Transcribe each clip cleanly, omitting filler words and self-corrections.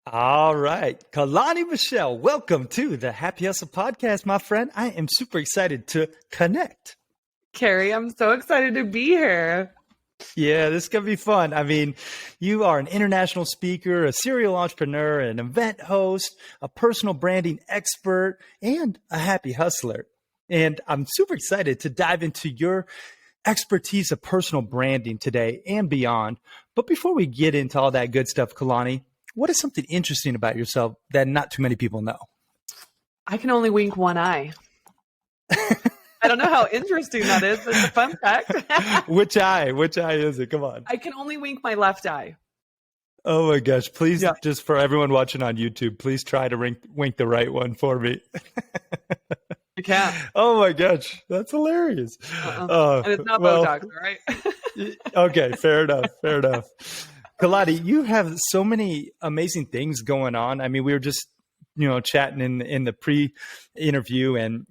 All right. Caloni Michelle, welcome to the Happy Hustle Podcast, my friend. I am super excited to connect. Carrie, I'm so excited to be here. Yeah, this is going to be fun. I mean, you are an international speaker, a serial entrepreneur, an event host, a personal branding expert, and a happy hustler. And I'm super excited to dive into your expertise of personal branding today and beyond. But before we get into all that good stuff, Caloni, what is something interesting about yourself that not too many people know? I can only wink one eye. I don't know how interesting that is, but it's a fun fact. Which eye? Which eye is it? Come on. I can only wink my left eye. Oh my gosh. Please, just for everyone watching on YouTube, please try to wink the right one for me. I can't. Oh my gosh. That's hilarious. And it's not Botox, all right? Okay, fair enough. Fair enough. Caloni, you have so many amazing things going on. I mean, we were just, chatting in the pre-interview, and,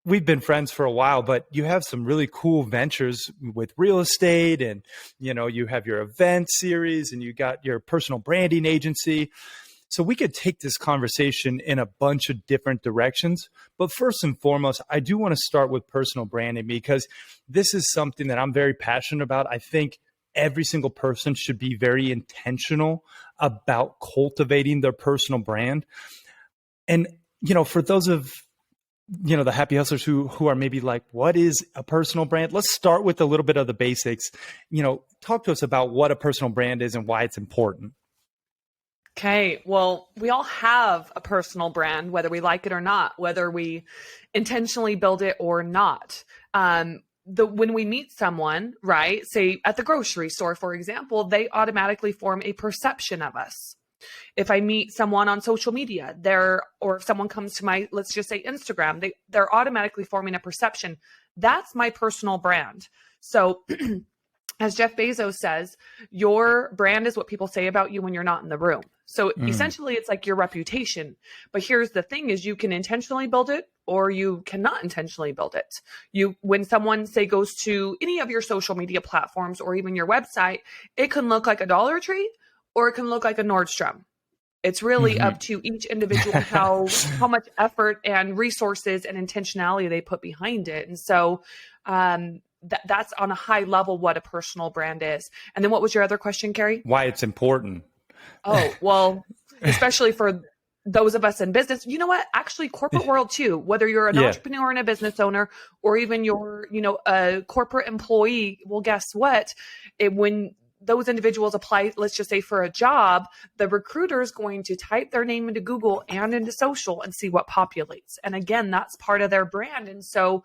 we've been friends for a while, but you have some really cool ventures with real estate, and, you have your event series, and you got your personal branding agency. So we could take this conversation in a bunch of different directions. But first and foremost, I do want to start with personal branding, because this is something that I'm very passionate about. I think every single person should be very intentional about cultivating their personal brand. And, for those of the happy hustlers who are maybe like, what is a personal brand? Let's start with a little bit of the basics. Talk to us about what a personal brand is and why it's important. Okay. Well, we all have a personal brand, whether we like it or not, whether we intentionally build it or not. When we meet someone, right, say at the grocery store, for example, they automatically form a perception of us. If I meet someone on social media, or if someone comes to my, let's just say Instagram, they're automatically forming a perception. That's my personal brand. So as Jeff Bezos says, your brand is what people say about you when you're not in the room. So essentially it's like your reputation. But here's the thing is you can intentionally build it, or you cannot intentionally build it. When someone, say, goes to any of your social media platforms or even your website, it can look like a Dollar Tree or it can look like a Nordstrom. It's really up to each individual how much effort and resources and intentionality they put behind it. And so that's on a high level what a personal brand is. And then what was your other question, Carrie? Why it's important. Oh, well, especially for those of us in business, you know what? Actually, corporate world too, whether you're an entrepreneur and a business owner, or even you're, a corporate employee, well, guess what? When those individuals apply, let's just say for a job, the recruiter is going to type their name into Google and into social and see what populates. And again, that's part of their brand. And so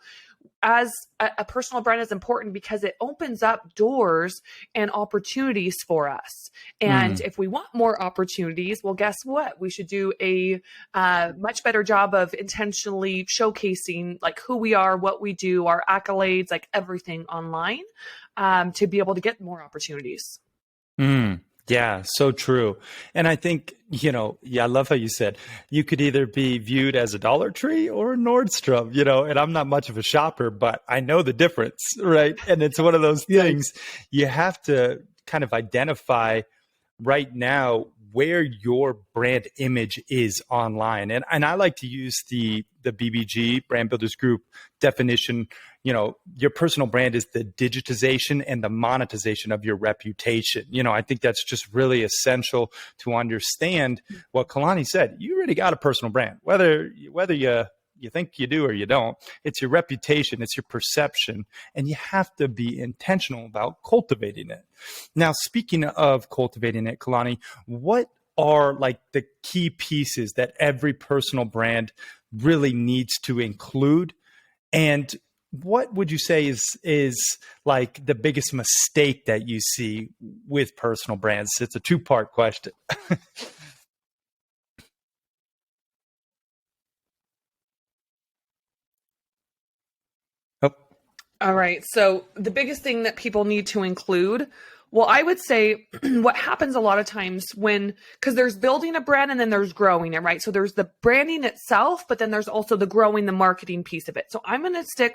as a personal brand is important because it opens up doors and opportunities for us. And if we want more opportunities, well, guess what? We should do a much better job of intentionally showcasing like who we are, what we do, our accolades, like everything online, to be able to get more opportunities. Yeah, so true. And I think, I love how you said you could either be viewed as a Dollar Tree or a Nordstrom, and I'm not much of a shopper, but I know the difference, right? And it's one of those things you have to kind of identify right now where your brand image is online. And I like to use the BBG, Brand Builders Group definition. Your personal brand is the digitization and the monetization of your reputation. I think that's just really essential to understand what Caloni said. You already got a personal brand, whether you think you do or you don't. It's your reputation, it's your perception, and you have to be intentional about cultivating it. Now, speaking of cultivating it, Caloni, what are like the key pieces that every personal brand really needs to include? And what would you say is like the biggest mistake that you see with personal brands? It's a two-part question. All right. So the biggest thing that people need to include, well, I would say what happens a lot of times because there's building a brand and then there's growing it, right? So there's the branding itself, but then there's also the growing, the marketing piece of it. So I'm going to stick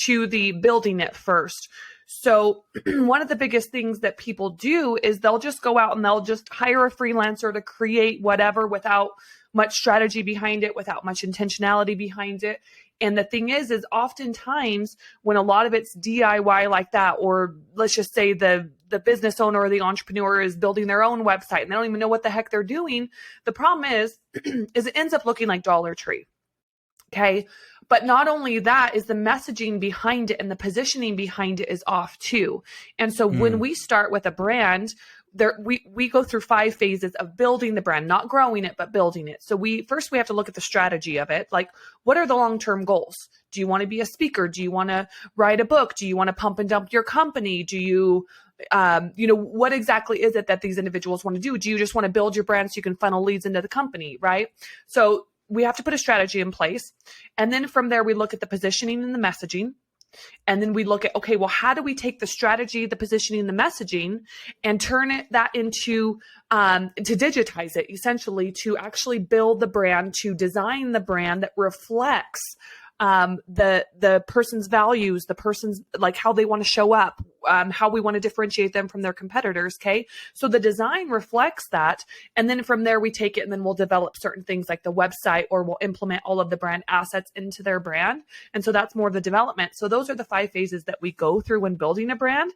to the building it first. So one of the biggest things that people do is they'll just go out and they'll just hire a freelancer to create whatever without much strategy behind it, without much intentionality behind it. And the thing is oftentimes when a lot of it's DIY like that, or let's just say the business owner or the entrepreneur is building their own website and they don't even know what the heck they're doing. The problem is it ends up looking like Dollar Tree. Okay. But not only that is the messaging behind it and the positioning behind it is off too. And so when we start with a brand, we go through 5 phases of building the brand, not growing it, but building it. So we have to look at the strategy of it. Like, what are the long-term goals? Do you want to be a speaker? Do you want to write a book? Do you want to pump and dump your company? Do you, what exactly is it that these individuals want to do? Do you just want to build your brand so you can funnel leads into the company, right? So we have to put a strategy in place. And then from there, we look at the positioning and the messaging. And then we look at, okay, well, how do we take the strategy, the positioning, the messaging, and turn that into, to digitize it, essentially, to actually build the brand, to design the brand that reflects the person's values, the person's, like, how they want to show up, how we want to differentiate them from their competitors. Okay. So the design reflects that. And then from there, we take it and then we'll develop certain things like the website, or we'll implement all of the brand assets into their brand. And so that's more of the development. So those are the 5 phases that we go through when building a brand.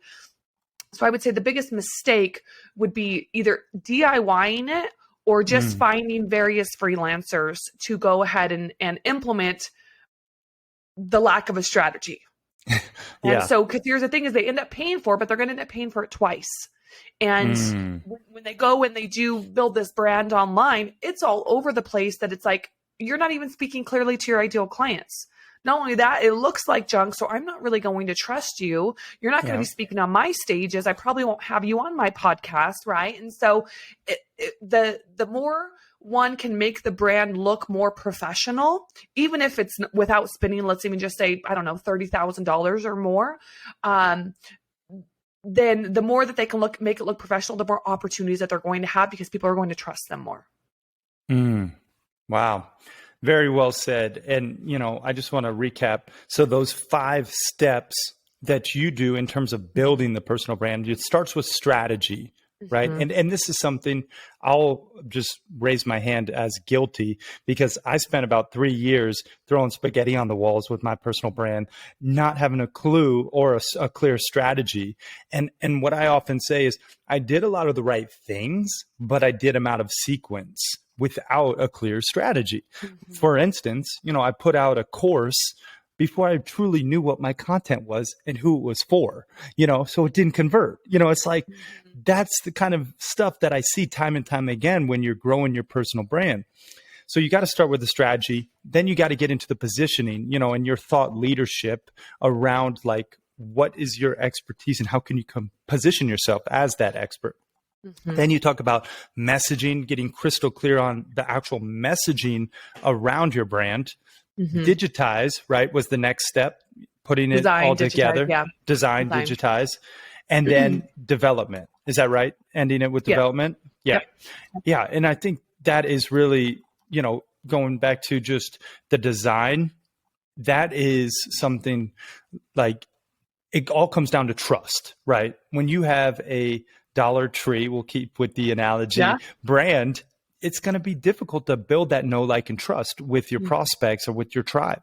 So I would say the biggest mistake would be either DIYing it or just finding various freelancers to go ahead and implement the lack of a strategy. And so, because here's the thing is they end up paying for it, but they're going to end up paying for it twice. And when they go and they do build this brand online, it's all over the place that it's like, you're not even speaking clearly to your ideal clients. Not only that, it looks like junk. So I'm not really going to trust you. You're not going to be speaking on my stages. I probably won't have you on my podcast. Right. And so the more one can make the brand look more professional, even if it's without spending, let's even just say, I don't know, $30,000 or more. Then the more that they can make it look professional, the more opportunities that they're going to have because people are going to trust them more. Wow. Very well said. And, I just want to recap. So those 5 steps that you do in terms of building the personal brand, it starts with strategy, right? And this is something I'll just raise my hand as guilty, because I spent about 3 years throwing spaghetti on the walls with my personal brand, not having a clue or a clear strategy. And what I often say is I did a lot of the right things, but I did them out of sequence without a clear strategy. For instance, I put out a course before I truly knew what my content was and who it was for, so it didn't convert. It's like, that's the kind of stuff that I see time and time again when you're growing your personal brand. So you got to start with the strategy. Then you got to get into the positioning, and your thought leadership around, like, what is your expertise and how can you position yourself as that expert? Then you talk about messaging, getting crystal clear on the actual messaging around your brand. Digitize, right, was the next step, putting it all together. Design, digitize, and then development. Is that right? Ending it with development? Yeah. And I think that is really, going back to just the design, that is something like, it all comes down to trust, right? When you have a Dollar Tree, we'll keep with the analogy, brand, it's going to be difficult to build that know, like, and trust with your prospects or with your tribe.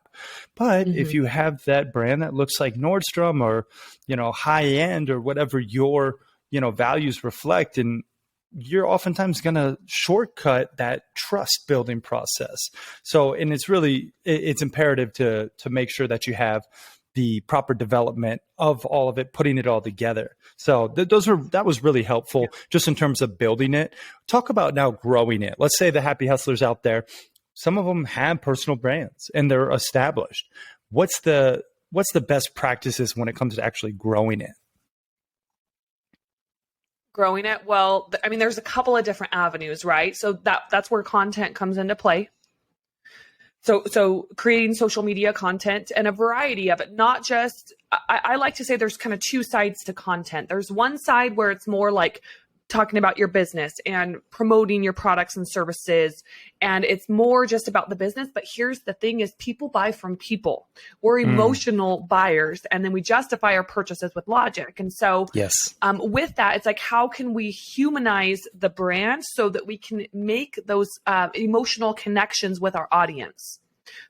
But if you have that brand that looks like Nordstrom or, high end or whatever your, values reflect, and you're oftentimes going to shortcut that trust building process. So, and it's imperative to make sure that you have the proper development of all of it, putting it all together. So that was really helpful just in terms of building it. Talk about now growing it. Let's say the happy hustlers out there, some of them have personal brands and they're established. What's the best practices when it comes to actually growing it? Growing it? Well, there's a couple of different avenues, right? So that's where content comes into play. So creating social media content and a variety of it, not just, I like to say there's kind of 2 sides to content. There's one side where it's more like talking about your business and promoting your products and services, and it's more just about the business. But here's the thing is, people buy from people. We're emotional buyers, and then we justify our purchases with logic. And so Yes. with that, it's like, how can we humanize the brand so that we can make those emotional connections with our audience,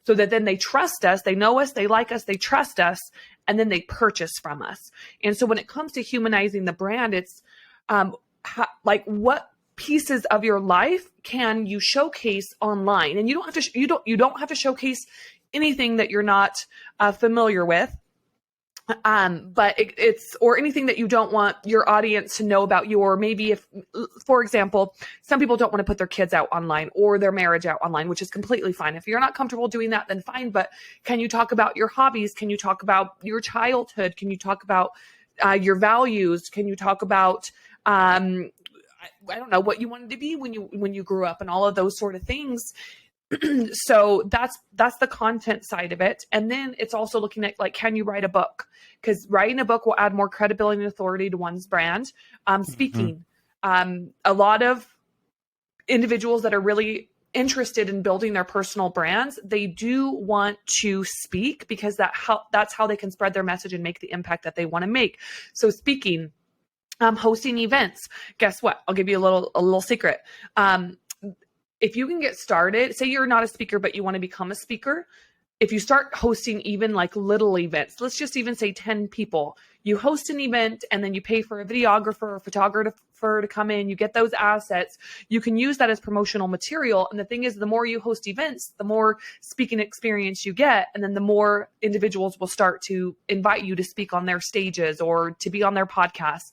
so that then they trust us, they know us, they like us, they trust us, and then they purchase from us. And so when it comes to humanizing the brand, it's like, what pieces of your life can you showcase online? And you don't have to you don't have to showcase anything that you're not familiar with, but it's, or anything that you don't want your audience to know about you. Or maybe, if, for example, some people don't want to put their kids out online or their marriage out online, which is completely fine. If you're not comfortable doing that, then fine. But can you talk about your hobbies? Can you talk about your childhood? Can you talk about your values? Can you talk about I don't know, what you wanted to be when you grew up, and all of those sort of things. So that's the content side of it. And then it's also looking at, like, can you write a book? Because writing a book will add more credibility and authority to one's brand. Speaking, a lot of individuals that are really interested in building their personal brands, they do want to speak, because that's how they can spread their message and make the impact that they want to make. So speaking, hosting events. Guess what? I'll give you a little secret. If you can get started, say you're not a speaker, but you want to become a speaker. If you start hosting even like little events, let's just even say 10 people, you host an event and then you pay for a videographer or photographer to come in, you get those assets, you can use that as promotional material. And the thing is, the more you host events, the more speaking experience you get. And then the more individuals will start to invite you to speak on their stages or to be on their podcasts.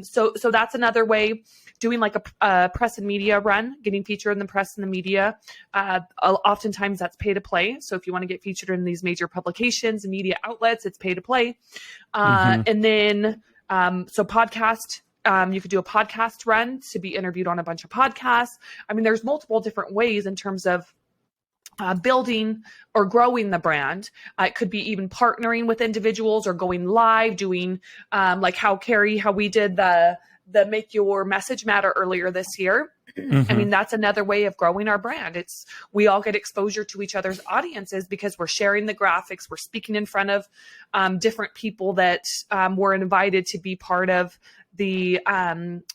So that's another way. Doing like a press and media run, getting featured in the press and the media. Oftentimes that's pay to play. So if you want to get featured in these major publications and media outlets, it's pay to play. And then, so podcast, you could do a podcast run to be interviewed on a bunch of podcasts. I mean, there's multiple different ways in terms of building or growing the brand. It could be even partnering with individuals or going live, doing like how we did the Make Your Message Matter earlier this year. I mean, that's another way of growing our brand. We all get exposure to each other's audiences because we're sharing the graphics, we're speaking in front of different people that were invited to be part of the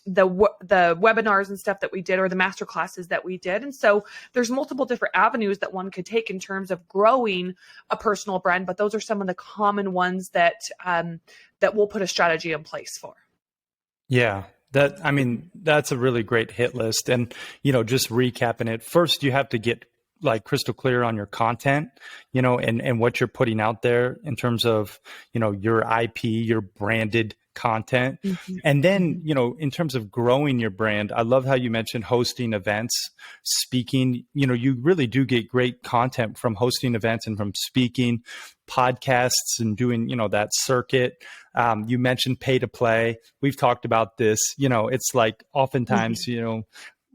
webinars and stuff that we did, or the master classes that we did. And so there's multiple different avenues that one could take in terms of growing a personal brand, but those are some of the common ones that we'll put a strategy in place for. Yeah, that's a really great hit list. And, just recapping it, first, you have to get like crystal clear on your content, and what you're putting out there in terms of, your IP, your branded content. And then, in terms of growing your brand, I love how you mentioned hosting events, speaking. You really do get great content from hosting events and from speaking, podcasts, and doing, that circuit. You mentioned pay to play. We've talked about this. It's like oftentimes,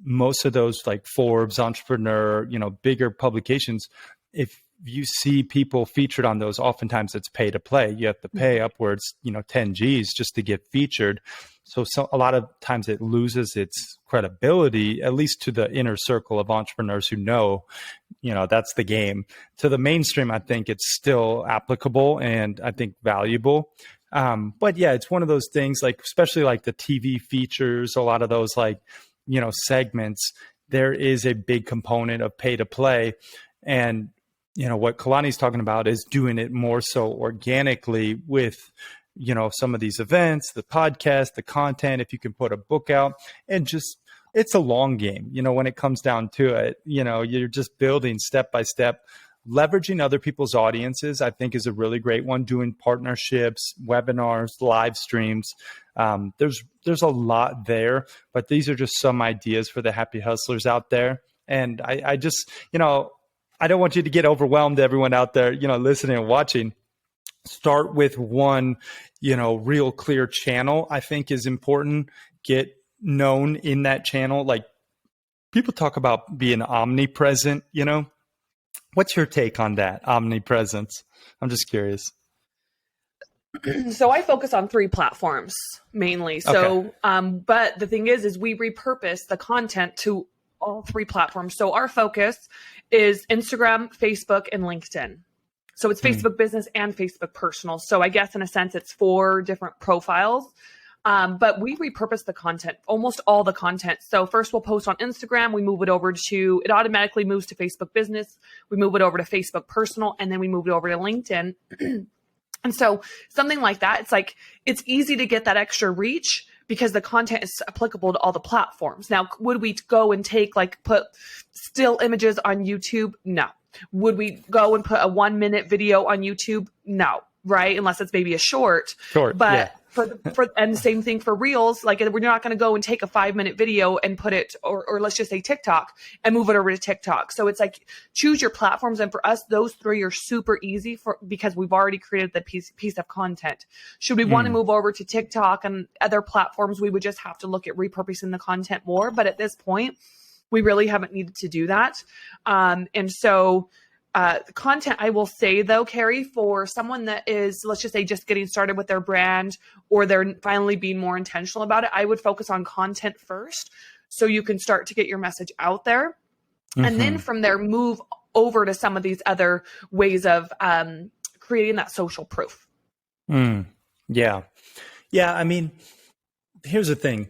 most of those like Forbes, Entrepreneur, bigger publications, if you see people featured on those, oftentimes it's pay to play. You have to pay upwards, 10 G's just to get featured. So a lot of times it loses its credibility, at least to the inner circle of entrepreneurs who know, that's the game. To the mainstream, I think it's still applicable and I think valuable. But yeah, it's one of those things, like, especially like the TV features, a lot of those like, segments, there is a big component of pay to play. And, what Caloni's talking about is doing it more so organically with, some of these events, the podcast, the content, if you can put a book out, and just, it's a long game, when it comes down to it, you're just building step by step. Leveraging other people's audiences, I think, is a really great one. Doing partnerships, webinars, live streams. There's a lot there, but these are just some ideas for the happy hustlers out there. And I just, I don't want you to get overwhelmed, everyone out there, listening and watching. Start with one, real clear channel, I think, is important. Get known in that channel. Like, people talk about being omnipresent, What's your take on that, omnipresence? I'm just curious. So I focus on 3 platforms mainly. So, but the thing is we repurpose the content to all 3 platforms. So our focus is Instagram, Facebook, and LinkedIn. So it's Facebook business and Facebook personal. So I guess in a sense, it's 4 different profiles. But we repurpose the content, almost all the content. So first we'll post on Instagram, we move it over to, it automatically moves to Facebook business. We move it over to Facebook personal, and then we move it over to LinkedIn. And so something like that, it's like, it's easy to get that extra reach because the content is applicable to all the platforms. Now, would we go and put still images on YouTube? No. Would we go and put a 1-minute video on YouTube? No. Right? Unless it's maybe a short. But yeah. And the same thing for Reels. Like, we're not going to go and take a 5-minute video and put it, or let's just say TikTok, and move it over to TikTok. So it's like, choose your platforms. And for us, those 3 are super easy because we've already created the piece of content. Should we want to move over to TikTok and other platforms, we would just have to look at repurposing the content more. But at this point, we really haven't needed to do that. And so content, I will say though, Carrie, for someone that is, let's just say, just getting started with their brand, or they're finally being more intentional about it, I would focus on content first, so you can start to get your message out there. And then from there, move over to some of these other ways of creating that social proof. Yeah. I mean, here's the thing.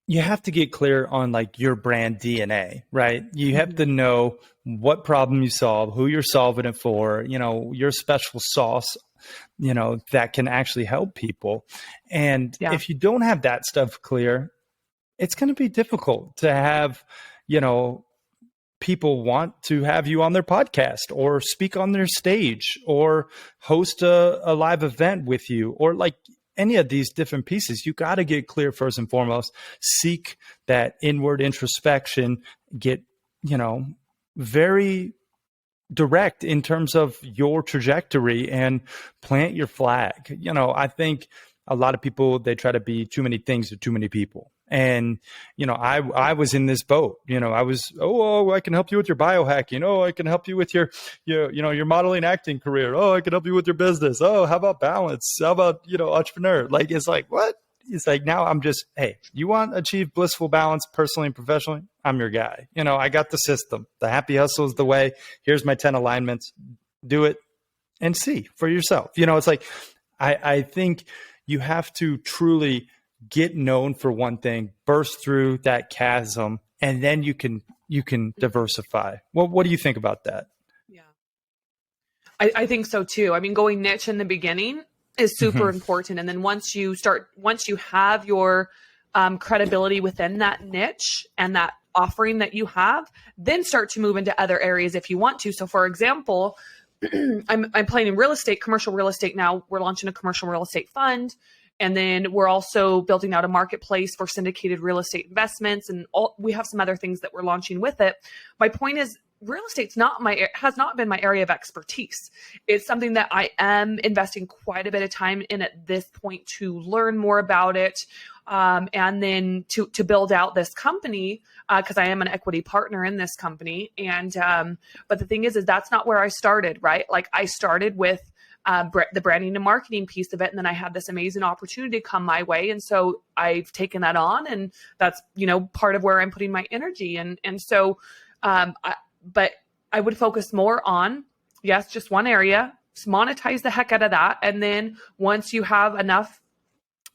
You have to get clear on like your brand DNA, right? You have to know what problem you solve, who you're solving it for, your special sauce, that can actually help people. And if you don't have that stuff clear, it's going to be difficult to have, people want to have you on their podcast or speak on their stage or host a live event with you, or like any of these different pieces. You got to get clear first and foremost, seek that inward introspection, get, very direct in terms of your trajectory and plant your flag. I think a lot of people, they try to be too many things to too many people. And, I was in this boat, I was, I can help you with your biohacking. Oh, I can help you with your modeling acting career. Oh, I can help you with your business. Oh, how about balance? How about, entrepreneur? Like, it's like, what? It's like, now I'm just, hey, you want to achieve blissful balance personally and professionally? I'm your guy. I got the system. The happy hustle is the way. Here's my 10 alignments. Do it and see for yourself. It's like, I think you have to truly get known for one thing, burst through that chasm, and then you can diversify. Well, what do you think about that? Yeah, I think so too. I mean, going niche in the beginning is super important. And then once you have your credibility within that niche and that offering that you have, then start to move into other areas if you want to. So for example, I'm playing in real estate, commercial real estate now. We're launching a commercial real estate fund. And then we're also building out a marketplace for syndicated real estate investments. And we have some other things that we're launching with it. My point is, real estate's has not been my area of expertise. It's something that I am investing quite a bit of time in at this point to learn more about it. And then to build out this company, because I am an equity partner in this company. And, but the thing is that's not where I started, right? Like, I started with the branding and marketing piece of it. And then I had this amazing opportunity come my way. And so I've taken that on, and that's, part of where I'm putting my energy. And so, but I would focus more on, yes, just one area, monetize the heck out of that. And then once you have enough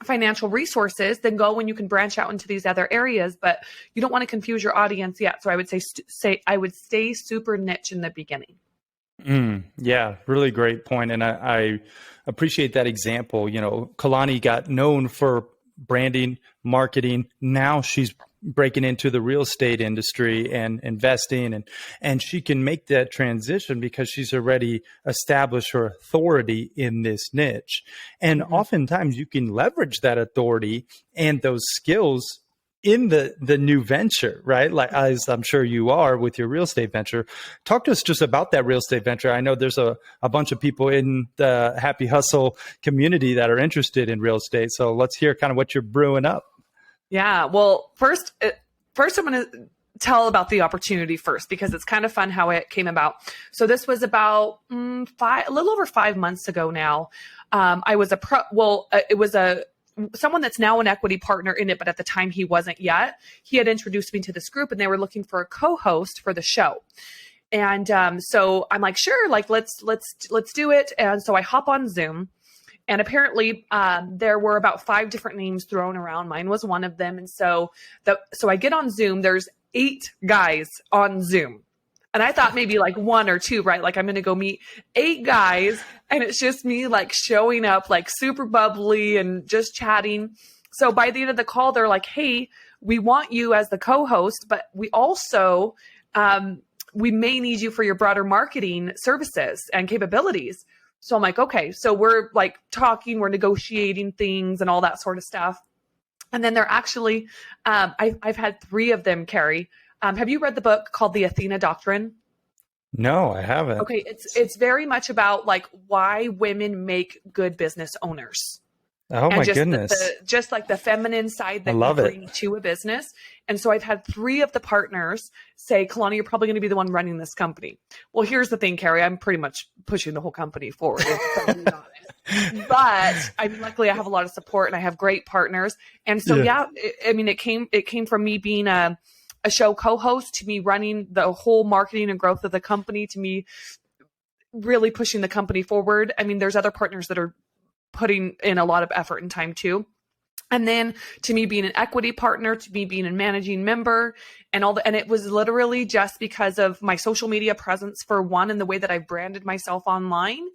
financial resources, then go and you can branch out into these other areas, but you don't want to confuse your audience yet. So I would say I would stay super niche in the beginning. Yeah, really great point. And I appreciate that example. Caloni got known for branding, marketing. Now she's breaking into the real estate industry and investing, and she can make that transition because she's already established her authority in this niche. And oftentimes you can leverage that authority and those skills in the new venture, right? Like, as I'm sure you are with your real estate venture. Talk to us just about that real estate venture. I know there's a bunch of people in the Happy Hustle community that are interested in real estate. So let's hear kind of what you're brewing up. Yeah. Well, first I'm going to tell about the opportunity first, because it's kind of fun how it came about. So this was about a little over 5 months ago now. I was it was someone that's now an equity partner in it, but at the time he wasn't yet. He had introduced me to this group, and they were looking for a co-host for the show. And so I'm like, sure, like let's do it. And so I hop on Zoom, and apparently there were about 5 different names thrown around. Mine was one of them. And so I get on Zoom. There's 8 guys on Zoom. And I thought maybe like 1 or 2, right? Like I'm going to go meet 8 guys, and it's just me like showing up like super bubbly and just chatting. So by the end of the call, they're like, hey, we want you as the co-host, but we also, we may need you for your broader marketing services and capabilities. So I'm like, okay. So we're like talking, we're negotiating things and all that sort of stuff. And then they're actually, I've had 3 of them, Carrie. Have you read the book called The Athena Doctrine? No, I haven't. Okay. It's very much about like why women make good business owners. Oh my goodness. Just like the feminine side that you bring to a business. And so I've had 3 of the partners say, Caloni, you're probably going to be the one running this company. Well, here's the thing, Carrie, I'm pretty much pushing the whole company forward. But I mean, luckily I have a lot of support and I have great partners. And so, it came from me being a show co-host to me running the whole marketing and growth of the company, to me really pushing the company forward. I mean, there's other partners that are putting in a lot of effort and time too. And then to me being an equity partner, to me being a managing member and and it was literally just because of my social media presence for 1, and the way that I branded myself online.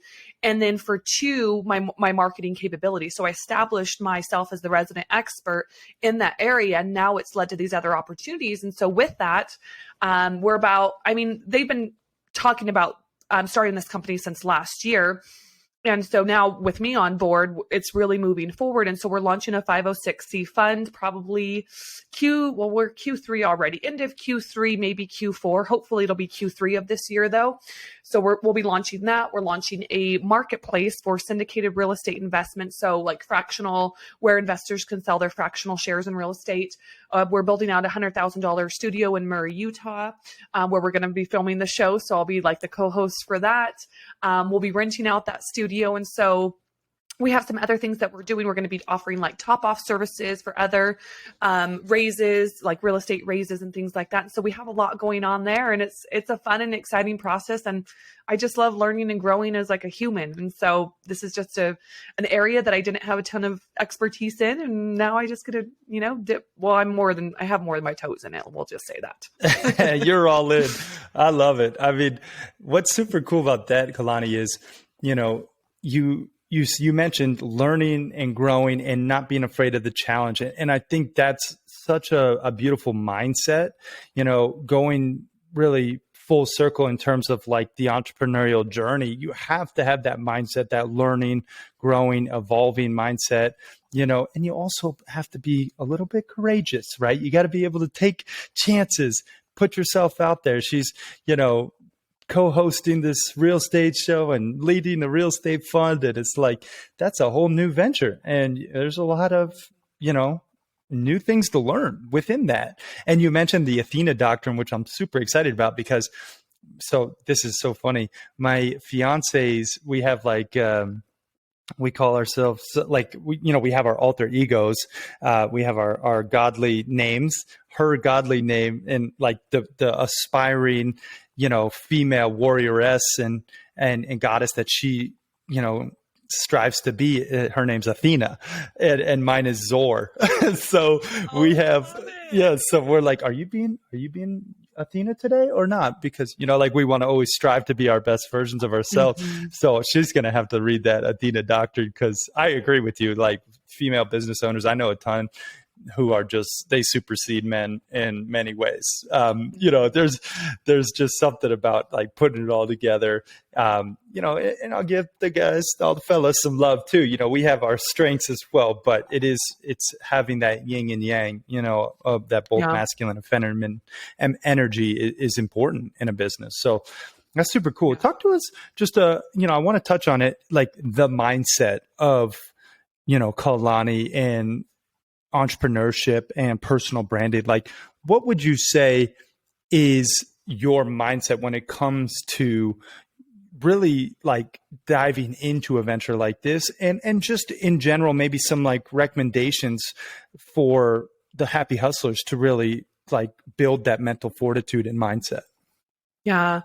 And then for 2, my marketing capability. So I established myself as the resident expert in that area. And now it's led to these other opportunities. And so with that, they've been talking about starting this company since last year. And so now with me on board, it's really moving forward. And so we're launching a 506c fund, probably we're Q3 already, end of Q3, maybe Q4. Hopefully it'll be Q3 of this year though. So we'll be launching that. We're launching a marketplace for syndicated real estate investments. So like fractional, where investors can sell their fractional shares in real estate. We're building out a $100,000 studio in Murray, Utah, where we're going to be filming the show. So I'll be like the co-host for that. We'll be renting out that studio. And so we have some other things that we're doing. We're going to be offering like top off services for other raises, like real estate raises and things like that. And so we have a lot going on there, and it's a fun and exciting process. And I just love learning and growing as like a human. And so this is just an area that I didn't have a ton of expertise in. And now I just get to, dip. Well, I have more than my toes in it. We'll just say that. You're all in. I love it. I mean, what's super cool about that, Caloni, is, you mentioned learning and growing and not being afraid of the challenge. And I think that's such a beautiful mindset, going really full circle in terms of like the entrepreneurial journey. You have to have that mindset, that learning, growing, evolving mindset, and you also have to be a little bit courageous, right? You got to be able to take chances, put yourself out there. She's, co-hosting this real estate show and leading a real estate fund. And it's like, that's a whole new venture. And there's a lot of, new things to learn within that. And you mentioned the Athena Doctrine, which I'm super excited about because, so this is so funny. My fiance's, we have like, we call ourselves like, we have our alter egos. We have our godly names, her godly name, and like the aspiring, female warrioress and goddess that she, strives to be. Her name's Athena, and mine is Zor. So we have, so we're like, are you being Athena today or not? Because, like we want to always strive to be our best versions of ourselves. Mm-hmm. So she's going to have to read that Athena Doctrine, because I agree with you. Like female business owners, I know a ton who are they supersede men in many ways. There's just something about like putting it all together, and I'll give all the fellas some love too. We have our strengths as well, but it's having that yin and yang, of that both masculine and feminine and energy is important in a business. So that's super cool. Yeah. Talk to us just, I want to touch on it, like the mindset of, Caloni and entrepreneurship and personal branding. Like, what would you say is your mindset when it comes to really like diving into a venture like this, and just in general, maybe some like recommendations for the happy hustlers to really like build that mental fortitude and mindset? Yeah.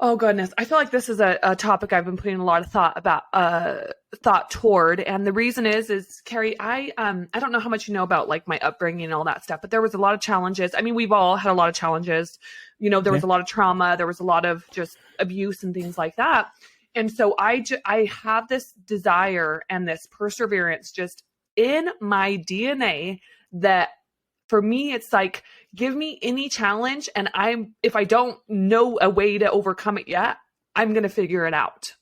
Oh goodness, I feel like this is a topic I've been putting a lot of thought toward, and the reason is Carrie, I don't know how much you know about like my upbringing and all that stuff, but there was a lot of challenges. I mean, we've all had a lot of challenges. You know, there was a lot of trauma, there was a lot of just abuse and things like that, and so I have this desire and this perseverance just in my DNA that for me, it's like, give me any challenge, and if I don't know a way to overcome it yet, I'm going to figure it out.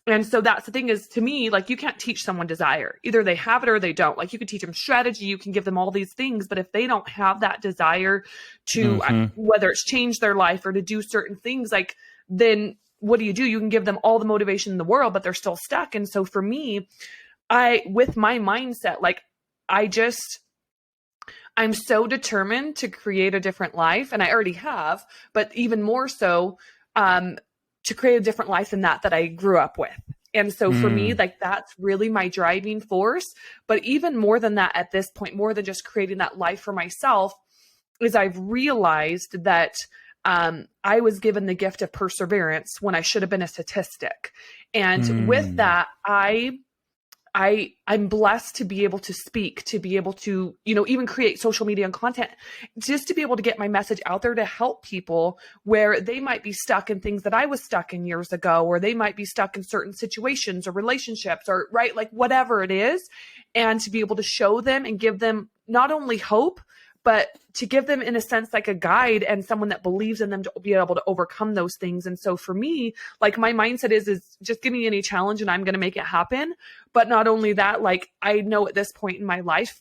And so that's the thing, is to me, like, you can't teach someone desire. Either they have it or they don't. Like, you can teach them strategy, you can give them all these things, but if they don't have that desire to, whether it's change their life or to do certain things, like, then what do? You can give them all the motivation in the world, but they're still stuck. And so for me, with my mindset, like, I'm so determined to create a different life, and I already have, but even more so, to create a different life than that I grew up with. And so for me, like, that's really my driving force. But even more than that at this point, more than just creating that life for myself, is I've realized that I was given the gift of perseverance when I should have been a statistic. And with that, I'm blessed to be able to speak, to be able to, even create social media and content, just to be able to get my message out there to help people where they might be stuck in things that I was stuck in years ago, or they might be stuck in certain situations or relationships, or right, like whatever it is. And to be able to show them and give them not only hope, but to give them, in a sense, like a guide and someone that believes in them to be able to overcome those things. And so for me, like, my mindset is just give me any challenge and I'm going to make it happen. But not only that, like, I know at this point in my life,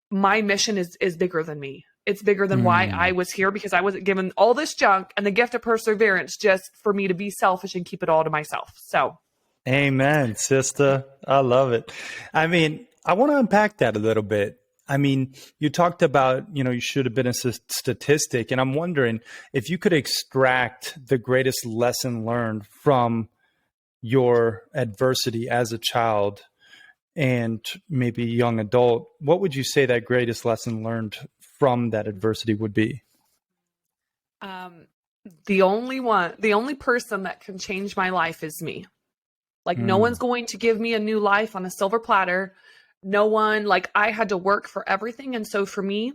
my mission is bigger than me. It's bigger than why I was here, because I wasn't given all this junk and the gift of perseverance just for me to be selfish and keep it all to myself. So. Amen, sister. I love it. I mean, I want to unpack that a little bit. I mean, you talked about, you should have been a statistic, and I'm wondering if you could extract the greatest lesson learned from your adversity as a child and maybe young adult. What would you say that greatest lesson learned from that adversity would be? The only person that can change my life is me. Like, no one's going to give me a new life on a silver platter. No one, like, I had to work for everything. And so for me,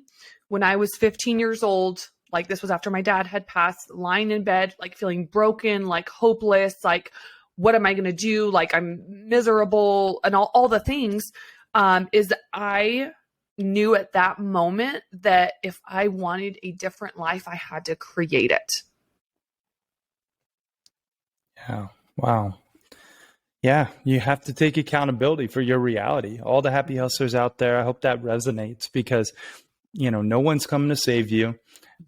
when I was 15 years old, like, this was after my dad had passed, lying in bed, like, feeling broken, like, hopeless, like, what am I going to do? Like, I'm miserable and all the things, is I knew at that moment that if I wanted a different life, I had to create it. Yeah. Wow. Yeah, you have to take accountability for your reality. All the happy hustlers out there, I hope that resonates, because, no one's coming to save you.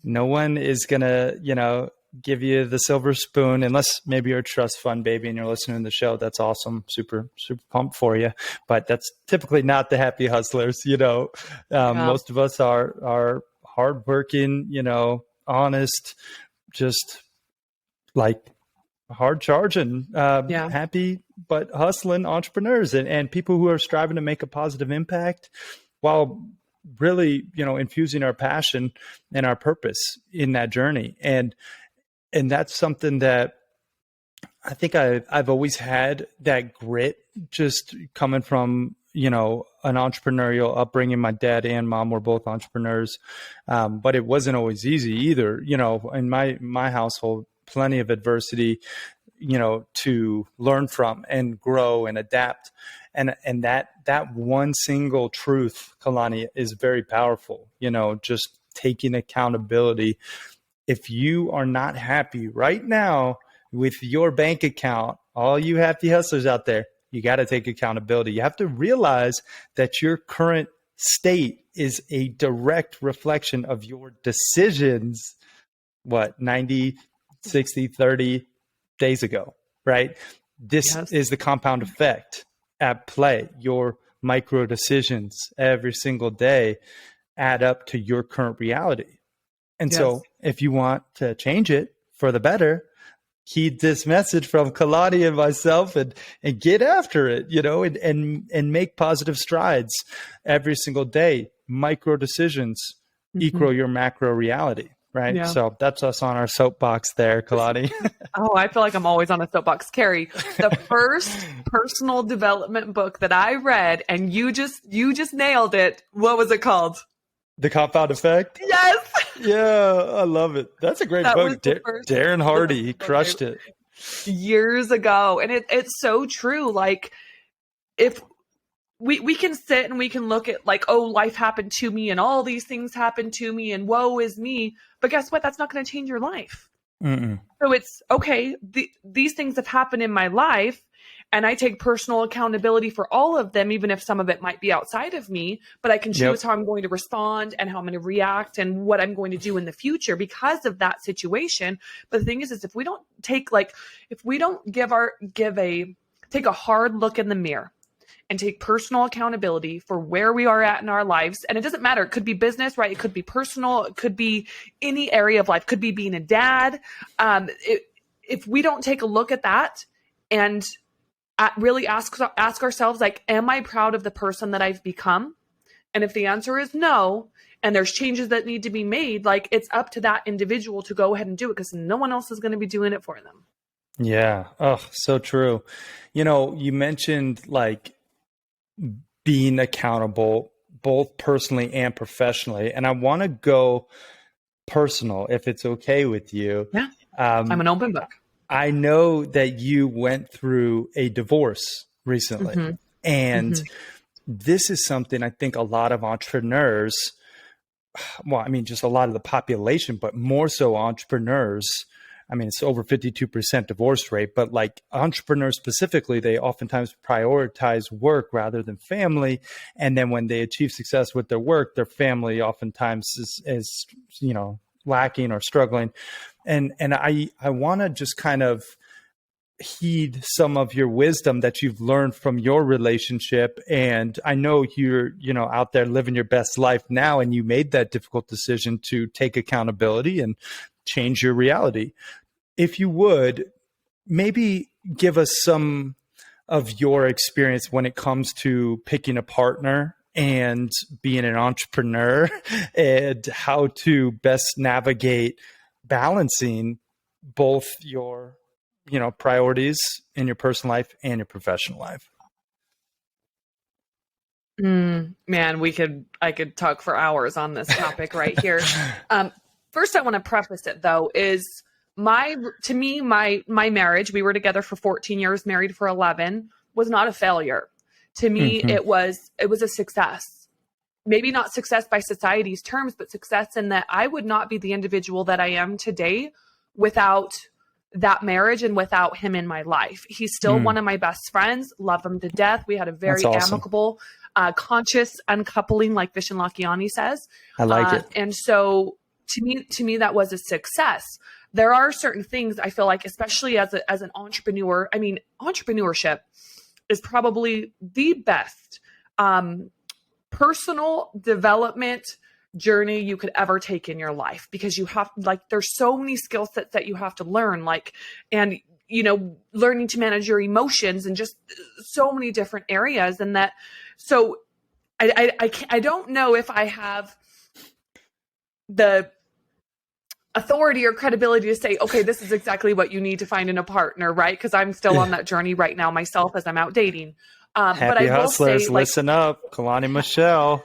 No one is going to, give you the silver spoon, unless maybe you're a trust fund baby and you're listening to the show. That's awesome. Super, super pumped for you. But that's typically not the happy hustlers. Most of us are hardworking, honest, just like hard charging, happy, but hustling entrepreneurs and people who are striving to make a positive impact while really, infusing our passion and our purpose in that journey. And that's something that I think I've always had, that grit, just coming from, an entrepreneurial upbringing. My dad and mom were both entrepreneurs. But it wasn't always easy either. In my household, plenty of adversity, to learn from and grow and adapt. And that one single truth, Caloni, is very powerful, just taking accountability. If you are not happy right now with your bank account, all you happy hustlers out there, you got to take accountability. You have to realize that your current state is a direct reflection of your decisions, 90, 60, 30 days ago, right? This is the compound effect at play. Your micro decisions every single day add up to your current reality. And Yes. so if you want to change it for the better, heed this message from Caloni and myself and get after it, and make positive strides every single day. Micro decisions equal your macro reality, right? Yeah. So that's us on our soapbox there, Caloni. Oh, I feel like I'm always on a soapbox. Carrie, the first personal development book that I read, and you just nailed it. What was it called? The Compound Effect? Yes. Yeah, I love it. That's a great book. Darren Hardy, he crushed it. Years ago. And it's so true. Like, if we can sit and we can look at like, oh, life happened to me and all these things happened to me and woe is me. But guess what? That's not going to change your life. Mm-mm. So it's okay. These things have happened in my life, and I take personal accountability for all of them, even if some of it might be outside of me, but I can choose how I'm going to respond and how I'm going to react and what I'm going to do in the future because of that situation. But the thing is if we don't take take a hard look in the mirror and take personal accountability for where we are at in our lives. And it doesn't matter. It could be business, right? It could be personal. It could be any area of life. It could be being a dad. If we don't take a look at that and really ask ourselves, like, am I proud of the person that I've become? And if the answer is no, and there's changes that need to be made, like, it's up to that individual to go ahead and do it because no one else is going to be doing it for them. Yeah. Oh, so true. You mentioned like being accountable both personally and professionally. And I want to go personal if it's okay with you. Yeah. I'm an open book. I know that you went through a divorce recently. Mm-hmm. And this is something I think a lot of entrepreneurs, just a lot of the population, but more so entrepreneurs. It's over 52% divorce rate, but like entrepreneurs specifically, they oftentimes prioritize work rather than family. And then when they achieve success with their work, their family oftentimes is lacking or struggling. And I want to just kind of heed some of your wisdom that you've learned from your relationship. And I know you're, out there living your best life now, and you made that difficult decision to take accountability and change your reality. If you would, maybe give us some of your experience when it comes to picking a partner and being an entrepreneur and how to best navigate balancing both your, priorities in your personal life and your professional life. Man, I could talk for hours on this topic right here. First, I want to preface it though, is my marriage, we were together for 14 years, married for 11, was not a failure. To me, it was a success. Maybe not success by society's terms, but success in that I would not be the individual that I am today without that marriage and without him in my life. He's still one of my best friends, love him to death. We had a very amicable, conscious uncoupling, like Vishen Lakhiani says. I like it. And so to me, that was a success. There are certain things I feel like, especially as an entrepreneur, entrepreneurship is probably the best personal development journey you could ever take in your life, because you have, there's so many skill sets that you have to learn, and learning to manage your emotions and just so many different areas. And that, so I don't know if I have the authority or credibility to say, okay, this is exactly what you need to find in a partner, right? Because I'm still on that journey right now myself as I'm out dating. But I hustlers, will say, listen up. Caloni Michelle.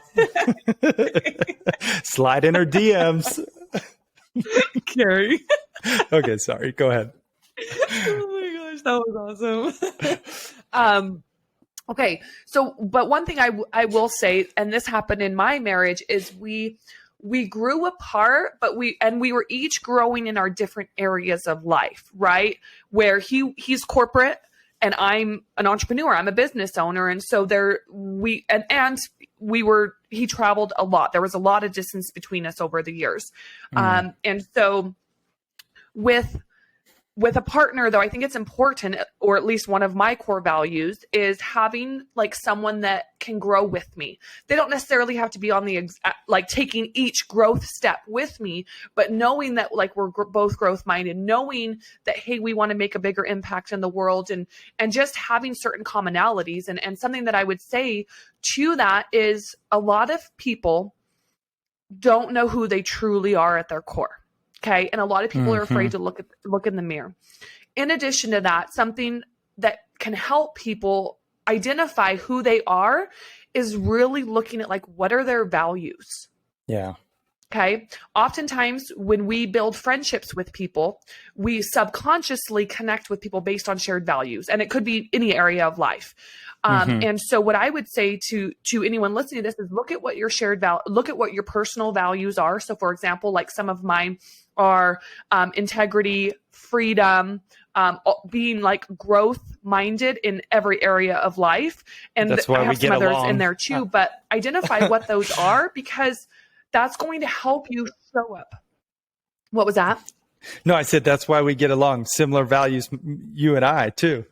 Slide in her DMs. Carrie. Okay, sorry. Go ahead. Oh my gosh, that was awesome. Okay, so, but one thing I will say, and this happened in my marriage, is we grew apart, but we were each growing in our different areas of life, right? Where he's corporate and I'm an entrepreneur, I'm a business owner. And so he traveled a lot. There was a lot of distance between us over the years. And so with with a partner, though, I think it's important, or at least one of my core values is having like someone that can grow with me. They don't necessarily have to be on the like taking each growth step with me, but knowing that like we're both growth minded, knowing that, hey, we want to make a bigger impact in the world, and just having certain commonalities. And something that I would say to that is a lot of people don't know who they truly are at their core. Okay. And a lot of people are afraid to look in the mirror. In addition to that, something that can help people identify who they are is really looking at like, what are their values? Yeah. Okay. Oftentimes when we build friendships with people, we subconsciously connect with people based on shared values. And it could be any area of life. And so what I would say to anyone listening to this is look at what your look at what your personal values are. So for example, like some of mine are integrity, freedom, being like growth minded in every area of life. And that's why I have we some get others along. in there too, but identify what those are, because that's going to help you show up. What was that? No, I said that's why we get along. Similar values, you and I too.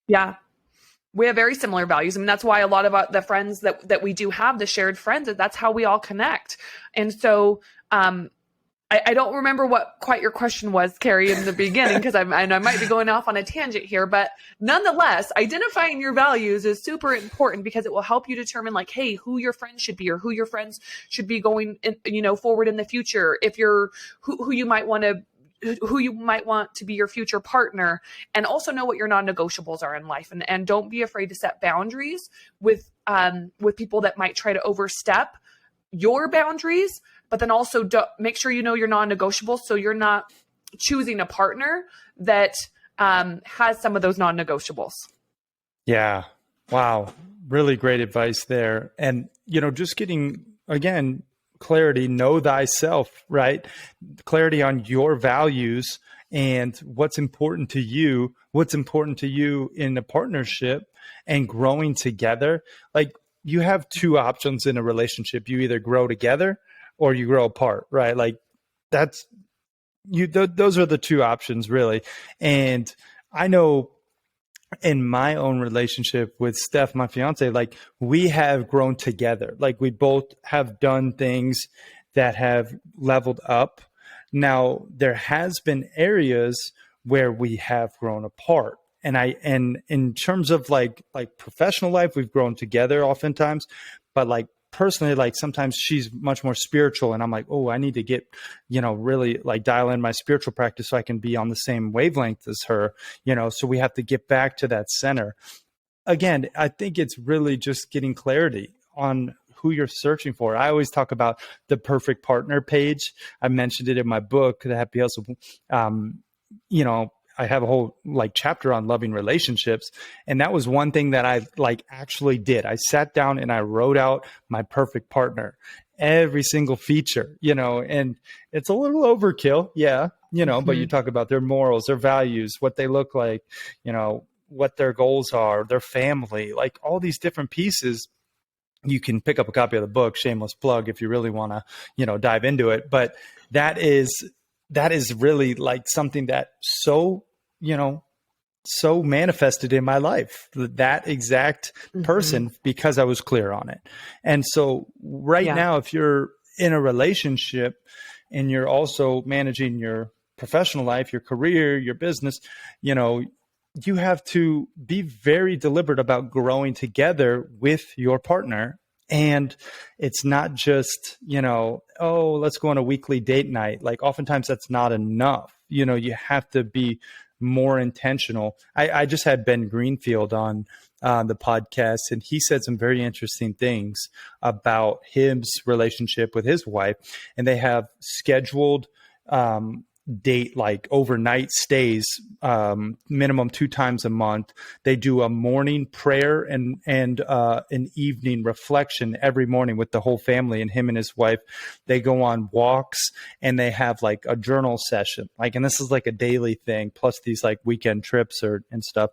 Yeah. We have very similar values. I mean, that's why a lot of the friends that we do have, the shared friends, that's how we all connect. And so I don't remember what quite your question was, Carrie, in the beginning, because I might be going off on a tangent here. But nonetheless, identifying your values is super important because it will help you determine like, hey, who your friends should be or who your friends should be going forward in the future. If you're who you might want to be your future partner, and also know what your non-negotiables are in life, and don't be afraid to set boundaries with people that might try to overstep your boundaries, but then also make sure you know your non-negotiables so you're not choosing a partner that has some of those non-negotiables. Yeah. Wow. Really great advice there. And, just getting, again, clarity, know thyself, right? Clarity on your values and what's important to you in a partnership and growing together. Like, you have two options in a relationship. You either grow together or you grow apart, right? Like those are the two options really. And I know in my own relationship with Steph, my fiance, like we have grown together. Like we both have done things that have leveled up. Now there has been areas where we have grown apart. And in terms of like professional life, we've grown together oftentimes, but like personally, like sometimes she's much more spiritual and I'm like, oh, I need to get, really like dial in my spiritual practice so I can be on the same wavelength as her, so we have to get back to that center. Again, I think it's really just getting clarity on who you're searching for. I always talk about the perfect partner page. I mentioned it in my book, The Happy Hustle. I have a whole like chapter on loving relationships. And that was one thing that I like actually did. I sat down and I wrote out my perfect partner, every single feature, and it's a little overkill. Yeah. But you talk about their morals, their values, what they look like, what their goals are, their family, like all these different pieces. You can pick up a copy of the book, shameless plug, if you really want to, dive into it. But that is really like something that so manifested in my life, that exact person, because I was clear on it. And so now, if you're in a relationship and you're also managing your professional life, your career, your business, you have to be very deliberate about growing together with your partner. And it's not just, oh, let's go on a weekly date night. Like oftentimes that's not enough. You have to be more intentional. I just had Ben Greenfield on the podcast, and he said some very interesting things about his relationship with his wife. And they have scheduled date like overnight stays, minimum 2 times a month. They do a morning prayer and an evening reflection every morning with the whole family and him and his wife. They go on walks and they have like a journal session, and this is like a daily thing, plus these like weekend trips and stuff.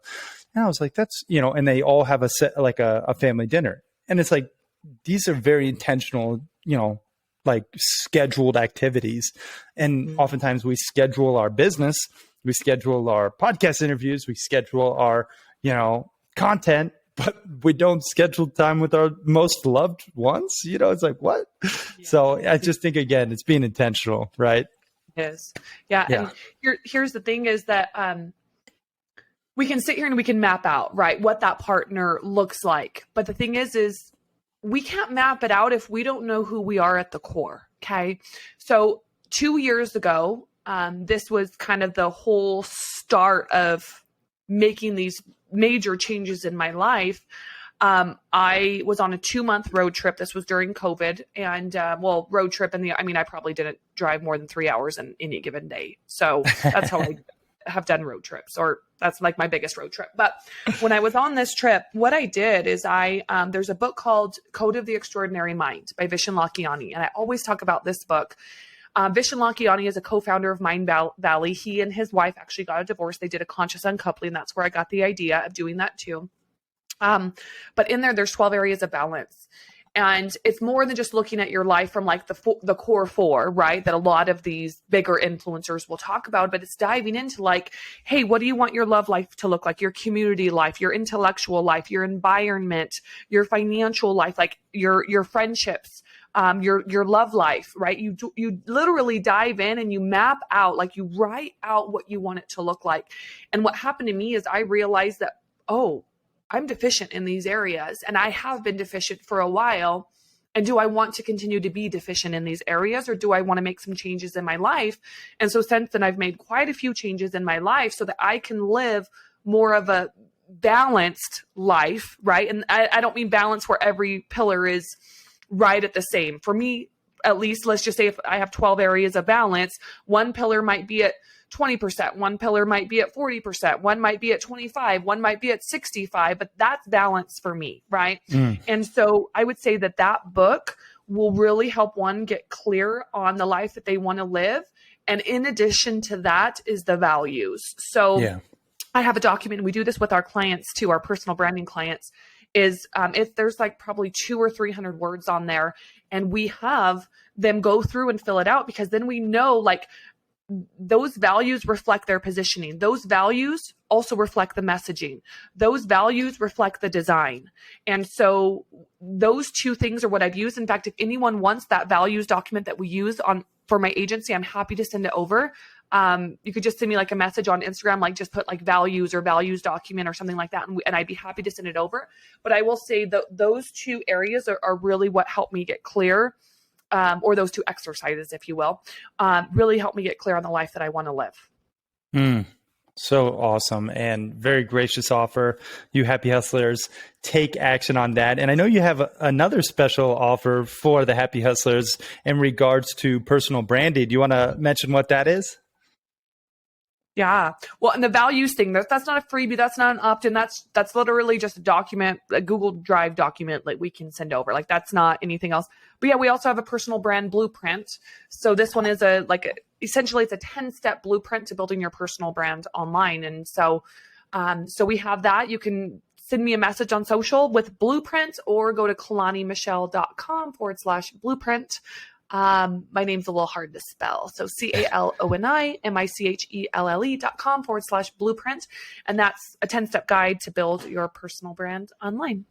And I was like, that's, and they all have a family dinner. And it's like, these are very intentional, like scheduled activities. And oftentimes we schedule our business, we schedule our podcast interviews, we schedule our, content, but we don't schedule time with our most loved ones. It's like, what? Yeah. So I just think, again, it's being intentional, right? It is. Yeah. And here's the thing is that, we can sit here and we can map out, right, what that partner looks like. But the thing is we can't map it out if we don't know who we are at the core. Okay. So 2 years ago, this was kind of the whole start of making these major changes in my life. I was on a 2-month road trip. This was during COVID, and road trip. I probably didn't drive more than 3 hours in any given day. So that's how I have done road trips, or that's like my biggest road trip. But when I was on this trip, what I did is there's a book called Code of the Extraordinary Mind by Vishen Lakhiani. And I always talk about this book. Vishen Lakhiani is a co-founder of Mind Valley. He and his wife actually got a divorce. They did a conscious uncoupling. That's where I got the idea of doing that too. But in there's 12 areas of balance. And it's more than just looking at your life from like the core 4, right? That a lot of these bigger influencers will talk about, but it's diving into like, hey, what do you want your love life to look like? Your community life, your intellectual life, your environment, your financial life, like your friendships, your love life, right? You literally dive in and you map out, like you write out what you want it to look like. And what happened to me is I realized that, oh, I'm deficient in these areas, and I have been deficient for a while. And do I want to continue to be deficient in these areas, or do I want to make some changes in my life? And so since then, I've made quite a few changes in my life so that I can live more of a balanced life, right? And I don't mean balance where every pillar is right at the same. For me, at least, let's just say if I have 12 areas of balance, one pillar might be at 20%, one pillar might be at 40%, one might be at 25, one might be at 65, but that's balance for me, right? And so I would say that book will really help one get clear on the life that they want to live. And in addition to that is the values. So I have a document, and we do this with our clients too, our personal branding clients, is if there's like probably 200 or 300 words on there, and we have them go through and fill it out, because then we know like those values reflect their positioning. Those values also reflect the messaging. Those values reflect the design. And so those two things are what I've used. In fact, if anyone wants that values document that we use for my agency, I'm happy to send it over. You could just send me like a message on Instagram, like just put like values or values document or something like that. And I'd be happy to send it over. But I will say that those two areas are really what helped me get clear. Or those two exercises, if you will, really help me get clear on the life that I want to live. So awesome, and very gracious offer. You happy hustlers, take action on that. And I know you have another special offer for the happy hustlers in regards to personal branding. Do you want to mention what that is? Yeah. Well, and the values thing, that's not a freebie. That's not an opt-in. That's literally just a document, a Google Drive document that we can send over. Like that's not anything else. But yeah, we also have a personal brand blueprint. So this one is essentially it's a 10-step blueprint to building your personal brand online. And so we have that. You can send me a message on social with blueprint, or go to calonimichelle.com/blueprint. My name's a little hard to spell. So CaloniMichelle.com/blueprint. And that's a 10-step guide to build your personal brand online.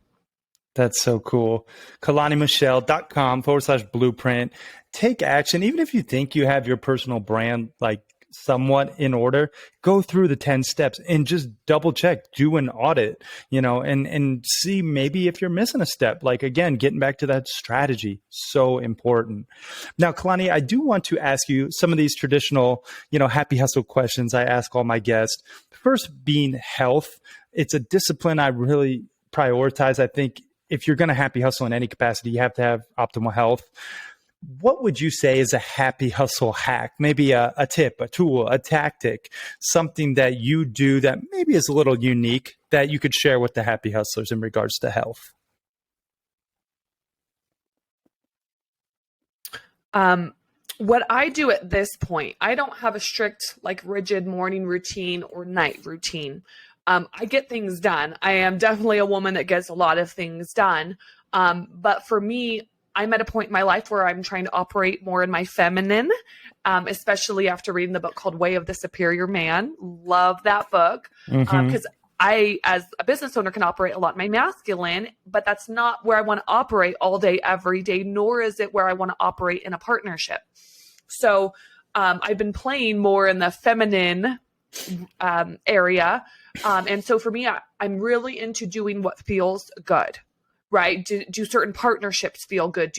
That's so cool. CaloniMichelle.com/blueprint. Take action. Even if you think you have your personal brand like somewhat in order, go through the 10 steps and just double check, do an audit, and see maybe if you're missing a step. Like, again, getting back to that strategy, so important. Now, Caloni, I do want to ask you some of these traditional, happy hustle questions I ask all my guests. First being health. It's a discipline I really prioritize. I think if you're going to happy hustle in any capacity, you have to have optimal health. What would you say is a happy hustle hack? Maybe a tip, a tool, a tactic, something that you do that maybe is a little unique that you could share with the happy hustlers in regards to health? What I do at this point, I don't have a strict, like rigid morning routine or night routine. I get things done. I am definitely a woman that gets a lot of things done. But for me, I'm at a point in my life where I'm trying to operate more in my feminine, especially after reading the book called Way of the Superior Man. Love that book. Because I, as a business owner, can operate a lot in my masculine, but that's not where I want to operate all day, every day, nor is it where I want to operate in a partnership. So I've been playing more in the feminine area. And so for me, I'm really into doing what feels good, right? Do certain partnerships feel good?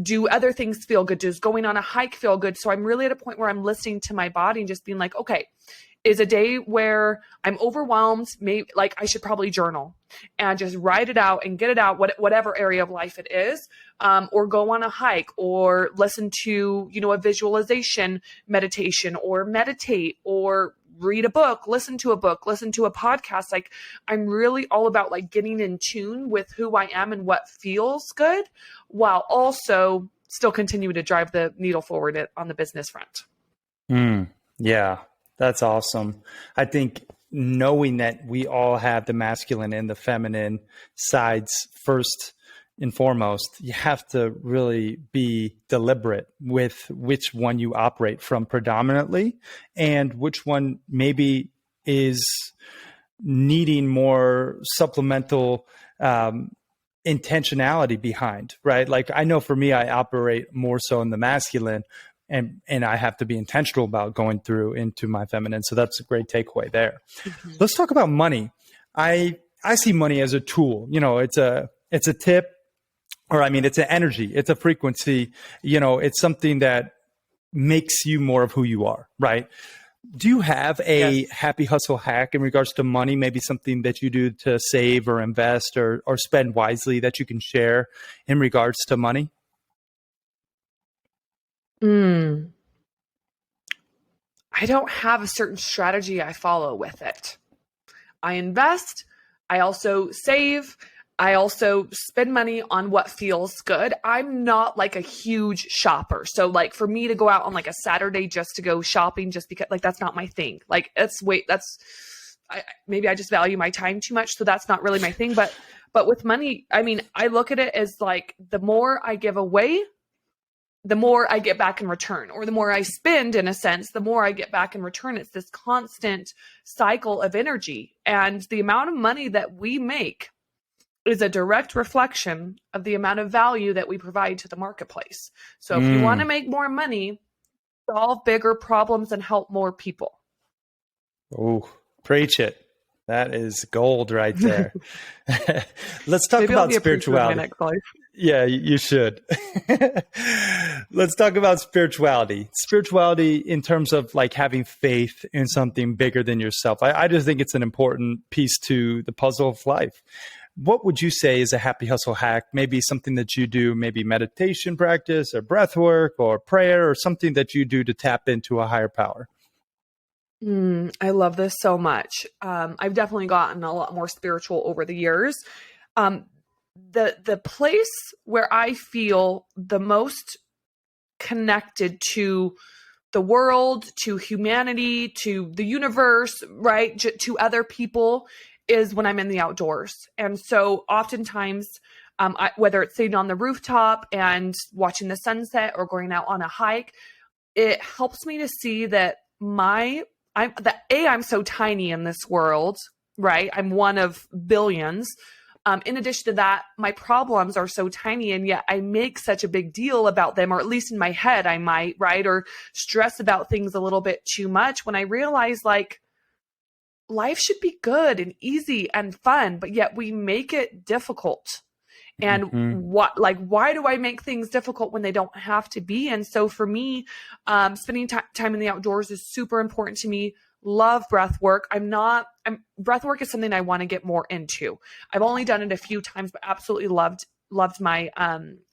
Do other things feel good? Does going on a hike feel good? So I'm really at a point where I'm listening to my body and just being like, okay, is a day where I'm overwhelmed, maybe like I should probably journal and just write it out and get it out, whatever area of life it is, or go on a hike or listen to, a visualization meditation or meditate or read a book, listen to a podcast. Like I'm really all about like getting in tune with who I am and what feels good while also still continuing to drive the needle forward on the business front. Yeah. That's awesome. I think knowing that we all have the masculine and the feminine sides first and foremost, you have to really be deliberate with which one you operate from predominantly and which one maybe is needing more supplemental intentionality behind, right? Like I know for me, I operate more so in the masculine, and I have to be intentional about going through into my feminine. So that's a great takeaway there. Let's talk about money. I see money as a tool. It's a tip, or it's an energy, it's a frequency. It's something that makes you more of who you are, right? Do you have a happy hustle hack in regards to money? Maybe something that you do to save or invest or spend wisely that you can share in regards to money? I don't have a certain strategy I follow with it. I invest. I also save. I also spend money on what feels good. I'm not like a huge shopper. So like for me to go out on like a Saturday just to go shopping just because like that's not my thing. Like maybe I just value my time too much. So that's not really my thing. But with money, I look at it as like the more I give away, the more I get back in return, or the more I spend, in a sense, the more I get back in return. It's this constant cycle of energy. And the amount of money that we make is a direct reflection of the amount of value that we provide to the marketplace. So if you want to make more money, solve bigger problems and help more people. Oh, preach it. That is gold right there. Let's talk about spirituality. Yeah, you should. Let's talk about spirituality. Spirituality in terms of like having faith in something bigger than yourself. I just think it's an important piece to the puzzle of life. What would you say is a happy hustle hack? Maybe something that you do, maybe meditation practice or breath work or prayer or something that you do to tap into a higher power. I love this so much. I've definitely gotten a lot more spiritual over the years. The place where I feel the most connected to the world, to humanity, to the universe, right, to other people is when I'm in the outdoors. And so oftentimes, whether it's sitting on the rooftop and watching the sunset or going out on a hike, it helps me to see that I'm so tiny in this world, right? I'm one of billions. In addition to that, my problems are so tiny, and yet I make such a big deal about them, or at least in my head I might, right? Or stress about things a little bit too much when I realize like life should be good and easy and fun, but yet we make it difficult. And why do I make things difficult when they don't have to be? And so for me, spending time in the outdoors is super important to me. Love breath work. Breath work is something I want to get more into. I've only done it a few times, but absolutely loved my,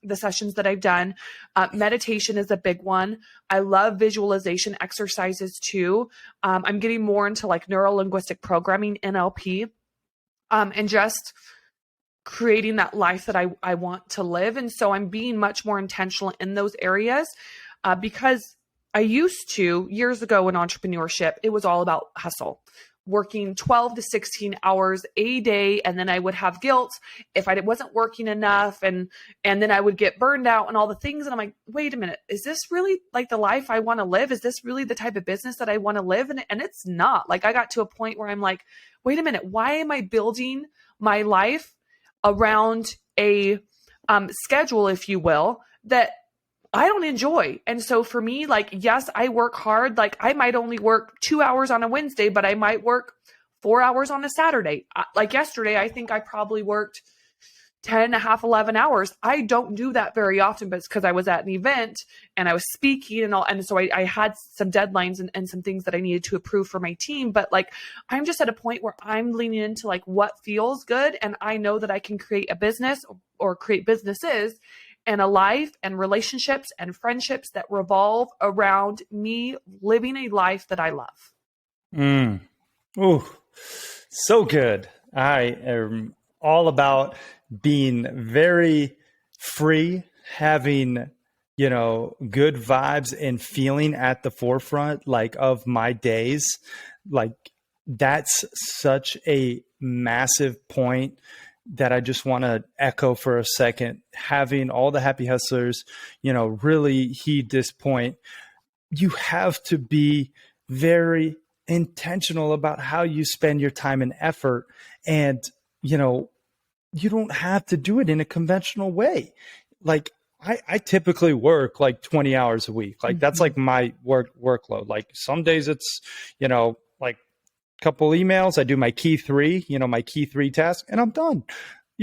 the sessions that I've done. Meditation is a big one. I love visualization exercises too. I'm getting more into like neuro-linguistic programming, NLP, and just creating that life that I want to live. And so I'm being much more intentional in those areas because I used to, years ago in entrepreneurship, it was all about hustle. working 12 to 16 hours a day. And then I would have guilt if I wasn't working enough. And then I would get burned out and all the things. And I'm like, wait a minute, is this really like the life I want to live? Is this really the type of business that I want to live? And it's not. Like, I got to a point where I'm like, wait a minute, why am I building my life around a schedule, if you will, that I don't enjoy? And so for me, like, yes, I work hard. Like, I might only work 2 hours on a Wednesday, but I might work 4 hours on a Saturday. Like yesterday, I think I probably worked 10 and a half, 11 hours. I don't do that very often, but it's because I was at an event and I was speaking and all. And so I had some deadlines and some things that I needed to approve for my team. But like, I'm just at a point where I'm leaning into like what feels good. And I know that I can create a business or create businesses and a life and relationships and friendships that revolve around me living a life that I love. Ooh, so good. I am all about being very free, having, good vibes and feeling at the forefront, like, of my days. Like, that's such a massive point that I just want to echo for a second. Having all the happy hustlers, really heed this point. You have to be very intentional about how you spend your time and effort. And, you don't have to do it in a conventional way. Like, I typically work like 20 hours a week. Like, that's like my workload. Like, some days it's, like, couple emails. I do my key three task, and I'm done.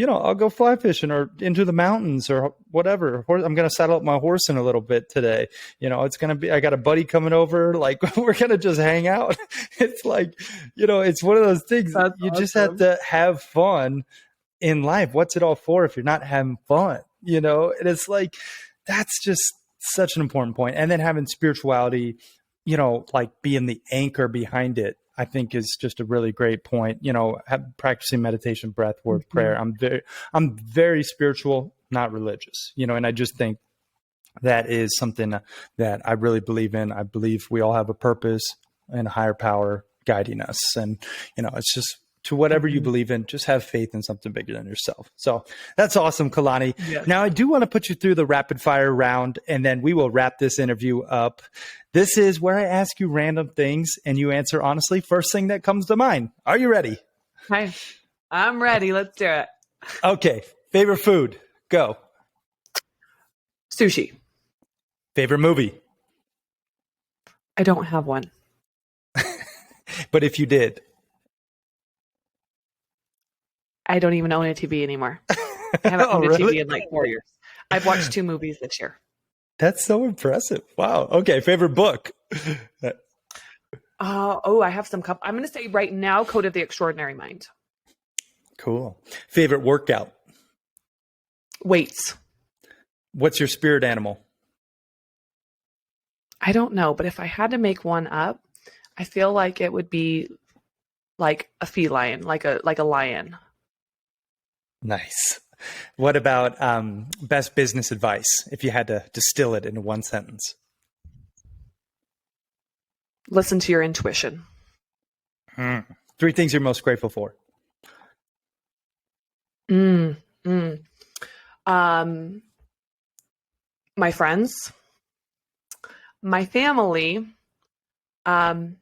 I'll go fly fishing or into the mountains or whatever. I'm going to saddle up my horse in a little bit today. It's going to be, I got a buddy coming over. Like, we're going to just hang out. It's like, it's one of those things. That's you awesome. just have to have fun in life. What's it all for if you're not having fun? And it's like, that's just such an important point. And then having spirituality, like being the anchor behind it, I think is just a really great point. Practicing meditation, breath work, prayer. I'm very spiritual, not religious, and I just think that is something that I really believe in. I believe we all have a purpose and a higher power guiding us. And, it's just, to whatever you believe in, just have faith in something bigger than yourself. So that's awesome, Caloni. Yes. Now, I do want to put you through the rapid fire round, and then we will wrap this interview up. This is where I ask you random things and you answer honestly. First thing that comes to mind. Are you ready? Hi, I'm ready. Let's do it. Okay. Favorite food? Go. Sushi. Favorite movie? I don't have one. But if you did? I don't even own a TV anymore. I haven't owned a TV in like 4 years. I've watched 2 movies this year. That's so impressive. Wow. Okay. Favorite book? I have some I'm going to say right now, Code of the Extraordinary Mind. Cool. Favorite workout? Weights. What's your spirit animal? I don't know, but if I had to make one up, I feel like it would be like a feline, like a lion. Nice. What about best business advice, if you had to distill it into one sentence? Listen to your intuition. 3 things you're most grateful for. My friends, my family, and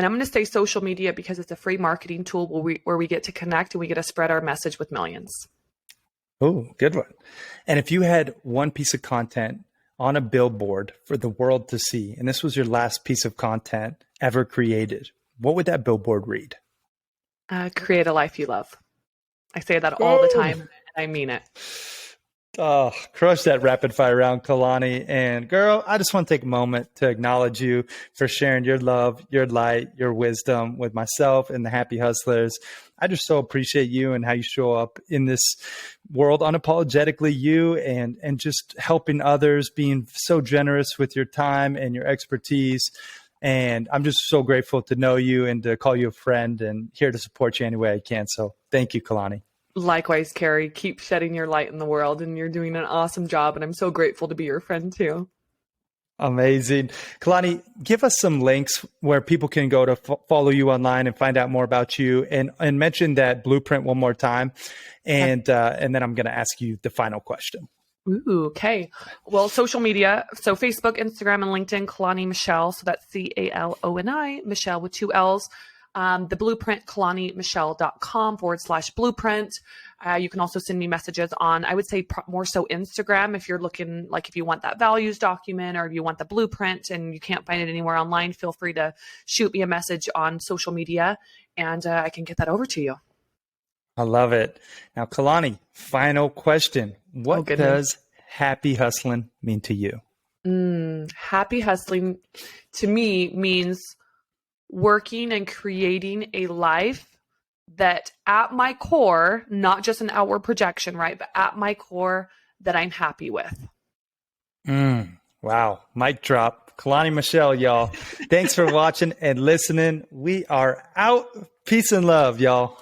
I'm going to say social media because it's a free marketing tool where we get to connect and we get to spread our message with millions. Oh, good one. And if you had one piece of content on a billboard for the world to see, and this was your last piece of content ever created, what would that billboard read? Create a life you love. I say that all the time, and I mean it. Oh, crush that rapid fire round, Caloni. And girl, I just want to take a moment to acknowledge you for sharing your love, your light, your wisdom with myself and the Happy Hustlers. I just so appreciate you and how you show up in this world, unapologetically you, and just helping others, being so generous with your time and your expertise. And I'm just so grateful to know you and to call you a friend and here to support you any way I can. So thank you, Caloni. Likewise, Carrie, keep shedding your light in the world, and you're doing an awesome job. And I'm so grateful to be your friend too. Amazing. Caloni, give us some links where people can go to follow you online and find out more about you, and mention that blueprint one more time. And then I'm going to ask you the final question. Ooh, okay. Well, social media. So Facebook, Instagram, and LinkedIn, Caloni Michelle. So that's Caloni, Michelle with 2 L's. The blueprint, calonimichelle.com/blueprint. You can also send me messages on, I would say more so Instagram, if you're looking, like if you want that values document or if you want the blueprint and you can't find it anywhere online, feel free to shoot me a message on social media and I can get that over to you. I love it. Now, Caloni, final question. What does happy hustling mean to you? Happy hustling to me means working and creating a life that at my core, not just an outward projection, right? But at my core that I'm happy with. Wow. Mic drop. Caloni Michelle, y'all. Thanks for watching and listening. We are out. Peace and love, y'all.